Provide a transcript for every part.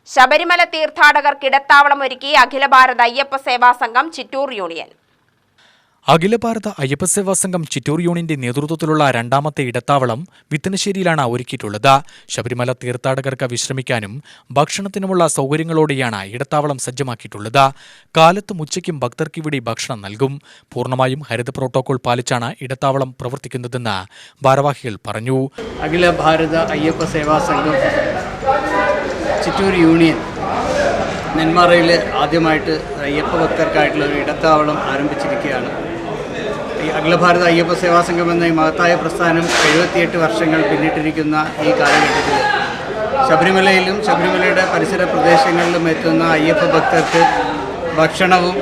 ശബരിമല തീർത്ഥാടകർക്ക് ഇടത്താവളമൊരുക്കി അഖില ഭാരത അയ്യപ്പ സേവാ സംഘം ചിറ്റൂർ യൂണിയൻ. അഖില ഭാരത അയ്യപ്പ സേവാ സംഘം ചിറ്റൂർ യൂണിയന്റെ നേതൃത്വത്തിലുള്ള രണ്ടാമത്തെ ഇടത്താവളം വിത്തനശ്ശേരിയിലാണ് ഒരുക്കിയിട്ടുള്ളത്. ശബരിമല തീർത്ഥാടകർക്ക് വിശ്രമിക്കാനും ഭക്ഷണത്തിനുമുള്ള സൗകര്യങ്ങളോടെയാണ് ഇടത്താവളം സജ്ജമാക്കിയിട്ടുള്ളത്. കാലത്തും ഉച്ചയ്ക്കും ഭക്തർക്ക് ഇവിടെ ഭക്ഷണം നൽകും. പൂർണ്ണമായും ഹരിത പ്രോട്ടോകോൾ പാലിച്ചാണ് ഇടത്താവളം പ്രവർത്തിക്കുന്നതെന്ന് ഭാരവാഹികൾ പറഞ്ഞു. അഖില ഭാരത അയ്യപ്പ സേവാ സംഘം ചിറ്റൂർ യൂണിയൻ നെന്മാറയിൽ ആദ്യമായിട്ട് അയ്യപ്പ ഭക്തർക്കായിട്ടുള്ള ഒരു ഇടത്താവളം ആരംഭിച്ചിരിക്കുകയാണ്. ഈ അഖില ഭാരത അയ്യപ്പ സേവാ സംഘം എന്ന ഈ മഹത്തായ പ്രസ്ഥാനം 78 വർഷങ്ങൾ പിന്നിട്ടിരിക്കുന്ന ഈ കാലഘട്ടത്തിൽ ശബരിമലയിലും ശബരിമലയുടെ പരിസര പ്രദേശങ്ങളിലും എത്തുന്ന അയ്യപ്പ ഭക്തർക്ക് ഭക്ഷണവും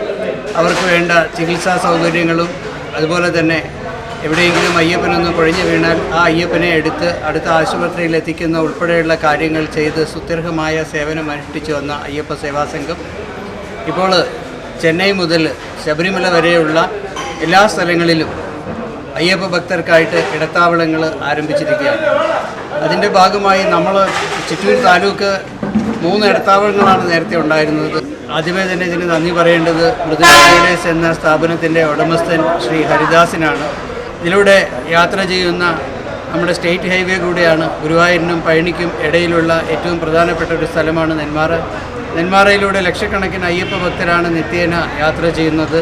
അവർക്ക് വേണ്ട ചികിത്സാ സൗകര്യങ്ങളും അതുപോലെ തന്നെ എവിടെയെങ്കിലും അയ്യപ്പനൊന്ന് കുഴഞ്ഞു വീണാൽ ആ അയ്യപ്പനെ എടുത്ത് അടുത്ത ആശുപത്രിയിൽ എത്തിക്കുന്ന ഉൾപ്പെടെയുള്ള കാര്യങ്ങൾ ചെയ്ത് സുത്യർഹമായ സേവനം അനുഷ്ഠിച്ചു വന്ന അയ്യപ്പ സേവാ സംഘം ഇപ്പോൾ ചെന്നൈ മുതൽ ശബരിമല വരെയുള്ള എല്ലാ സ്ഥലങ്ങളിലും അയ്യപ്പ ഭക്തർക്കായിട്ട് ഇടത്താവളങ്ങൾ ആരംഭിച്ചിരിക്കുകയാണ്. അതിൻ്റെ ഭാഗമായി നമ്മൾ ചിറ്റൂർ താലൂക്ക് 3 ഇടത്താവളങ്ങളാണ് നേരത്തെ ഉണ്ടായിരുന്നത്. ആദ്യമേ തന്നെ ഇതിന് നന്ദി പറയേണ്ടത് മൃദുല ട്രേഡേഴ്സ് എന്ന സ്ഥാപനത്തിൻ്റെ ഉടമസ്ഥൻ ശ്രീ ഹരിദാസിനാണ്. ഇതിലൂടെ യാത്ര ചെയ്യുന്ന നമ്മുടെ സ്റ്റേറ്റ് ഹൈവേ കൂടെയാണ് ഗുരുവായൂരിനും പഴനിക്കും ഇടയിലുള്ള ഏറ്റവും പ്രധാനപ്പെട്ട ഒരു സ്ഥലമാണ് നെന്മാറ. നെന്മാറയിലൂടെ ലക്ഷക്കണക്കിന് അയ്യപ്പ ഭക്തരാണ് നിത്യേന യാത്ര ചെയ്യുന്നത്.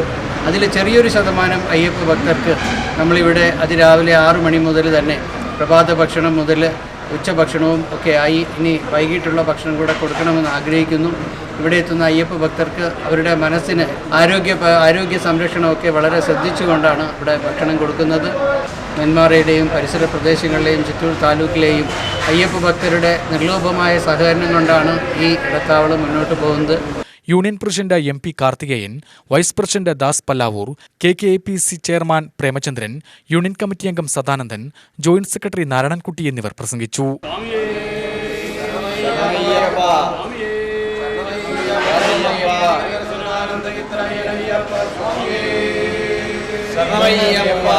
അതിൽ ചെറിയൊരു ശതമാനം അയ്യപ്പ ഭക്തർക്ക് നമ്മളിവിടെ അതിരാവിലെ 6 മണി മുതൽ തന്നെ പ്രഭാത ഭക്ഷണം മുതൽ ഉച്ചഭക്ഷണവും ഒക്കെ ആയി ഇനി വൈകിട്ടുള്ള ഭക്ഷണം കൂടെ കൊടുക്കണമെന്ന് ആഗ്രഹിക്കുന്നു. ഇവിടെ എത്തുന്ന അയ്യപ്പ ഭക്തർക്ക് അവരുടെ മനസ്സിന് ആരോഗ്യ സംരക്ഷണമൊക്കെ വളരെ ശ്രദ്ധിച്ചുകൊണ്ടാണ് ഇവിടെ ഭക്ഷണം കൊടുക്കുന്നത്. നെന്മാറയുടെയും പരിസര പ്രദേശങ്ങളിലെയും ചിറ്റൂർ താലൂക്കിലെയും അയ്യപ്പ ഭക്തരുടെ നിർലോഭമായ സഹകരണം കൊണ്ടാണ് ഈ ഇടത്താവളം മുന്നോട്ട് പോകുന്നത്. Union president MP Karthikeyan, vice president Das Pallavur, KKAPC chairman Premachandran, union committee അംഗം സദാനന്ദൻ, ജോയിന്റ് സെക്രട്ടറി നാരായണൻകുട്ടി എന്നിവർ പ്രസംഗിച്ചു. ശരണമയ്യപ്പ